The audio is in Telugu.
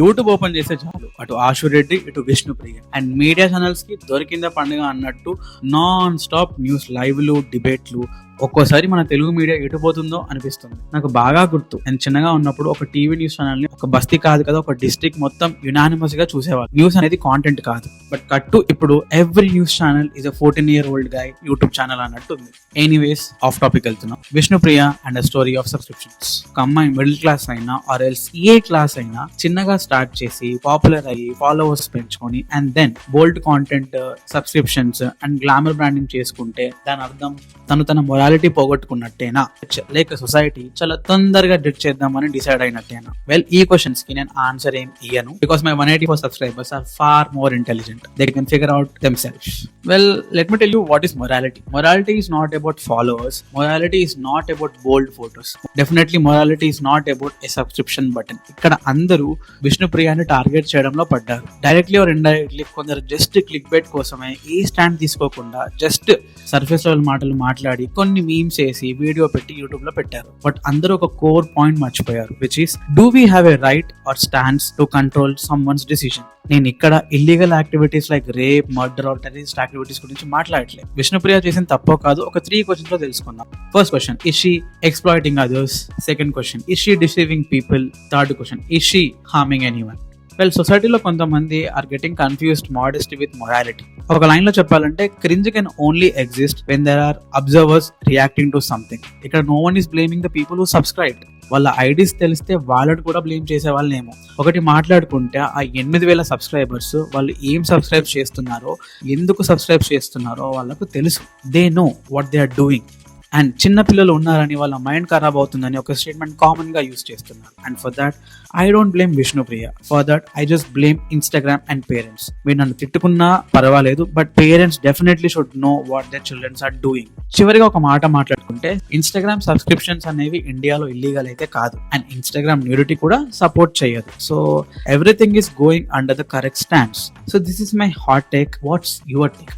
యూట్యూబ్ ఓపెన్ చేస్తే చాలు అటు ఆశు రెడ్డి ఇటు విష్ణుప్రియ అండ్ మీడియా ఛానల్స్ కి దొరికింద పండుగ అన్నట్టు నాన్ స్టాప్ న్యూస్ లైవ్లు డిబేట్లు. ఒక్కోసారి మన తెలుగు మీడియా ఎటుపోతుందో అనిపిస్తుంది. నాకు బాగా గుర్తు, నేను చిన్నగా ఉన్నప్పుడు ఒక టీవీ న్యూస్ ఛానల్ ని ఒక బస్తీ కాదు కదా, ఒక డిస్ట్రిక్ట్ మొత్తం యునానిమస్ గా చూసేవాళ్ళు. న్యూస్ అనేది కాంటెంట్ కాదు, బట్ కట్టు ఇప్పుడు every news channel is a 14-year-old guy YouTube channel అన్నట్టు ఉంది. ఎనీవేస్, ఆఫ్ టాపిక్ వెళ్తున్నాం. Vishnupriya and a story of subscriptions. ఒక అమ్మాయి మిడిల్ క్లాస్ అయినా ఆర్ ఎల్స్ ఏ క్లాస్ అయినా చిన్నగా స్టార్ట్ చేసి పాపులర్ అయ్యి ఫాలోవర్స్ పెంచుకొని and then bold content, subscriptions and glamour branding చేసుకుంటే దాని అర్థం తను తన మొరాలిటీ పోగొట్టుకున్నట్టేనా, లేక సొసైటీ చాలా తొందరగా డిట్ చేద్దామని డిసైడ్ అయినట్టేనా? వెల్, ఈ క్వశ్చన్స్ కి నేను ఆన్సర్ ఏం ఇయ్యను, because my 184 subscribers are far more intelligent. They can figure out themselves. Well, let me tell you what is morality. Morality is not about followers. Morality is not about bold photos. Definitely morality is not about a subscription button. ఇక్కడ అందరూ విష్ణుప్రియాని టార్గెట్ చేయడంలో పడ్డారు. డైరెక్ట్లీ ఆర్ ఇండైరెక్ట్లీ కొందరు జస్ట్ క్లిక్ బైట్ కోసమే ఏ స్టాండ్ తీసుకోకుండా జస్ట్ సర్ఫేస్ లెవెల్ మాటలు మాట్లాడి కొన్ని మీమ్స్ వేసి వీడియో పెట్టి యూట్యూబ్ లో పెట్టారు. బట్ అందరూ ఒక కోర్ పాయింట్ మర్చిపోయారు, which is do we have a right or stands to control someone's decision. నేను ఇక్కడ illegal activities like rape, murder or terrorist activities గురించి మాట్లాడలేదు. విష్ణుప్రియ చేసిన తప్పో కాదు ఒక 3 questions లో తెలుసుకుందాం. First question, is she exploiting others? Second question, is she deceiving people? Third question, is she harming anyone? Well, సొసైటీలో కొంతమంది are getting confused modesty with morality. ఒక లైన్ లో చెప్పాలంటే, cringe can only exist when there are observers reacting to something. ఇక్కడ no one is blaming the people who subscribe. వాళ్ళ ఐడీస్ తెలిస్తే వాళ్ళని కూడా బ్లేమ్ చేసే వాళ్ళేమో. ఒకటి మాట్లాడుకుంటే ఆ 8,000 సబ్స్క్రైబర్స్ వాళ్ళు ఏం సబ్స్క్రైబ్ చేస్తున్నారో, ఎందుకు సబ్స్క్రైబ్ చేస్తున్నారో వాళ్ళకు తెలుసు. They know what they are doing. And చిన్న పిల్లలు ఉన్నారని వాళ్ళ మైండ్ ఖరాబ్ అవుతుందని ఒక స్టేట్మెంట్ కామన్ గా యూస్ చేస్తున్నారు. And for that I don't blame Vishnupriya. For that I just blame Instagram and parents. మీరు నన్ను తిట్టుకున్నా పర్వాలేదు, but parents definitely should know what their childrens are doing. చివరిగా ఒక మాట మాట్లాడుకుంటే, ఇన్స్టాగ్రామ్ సబ్స్క్రిప్షన్స్ అనేవి ఇండియాలో ఇల్లీగల్ అయితే కాదు, అండ్ ఇన్స్టాగ్రామ్ న్యూడిటీ కూడా సపోర్ట్ చేయదు. So everything is going under the correct stands. So this is my hot take. What's your take?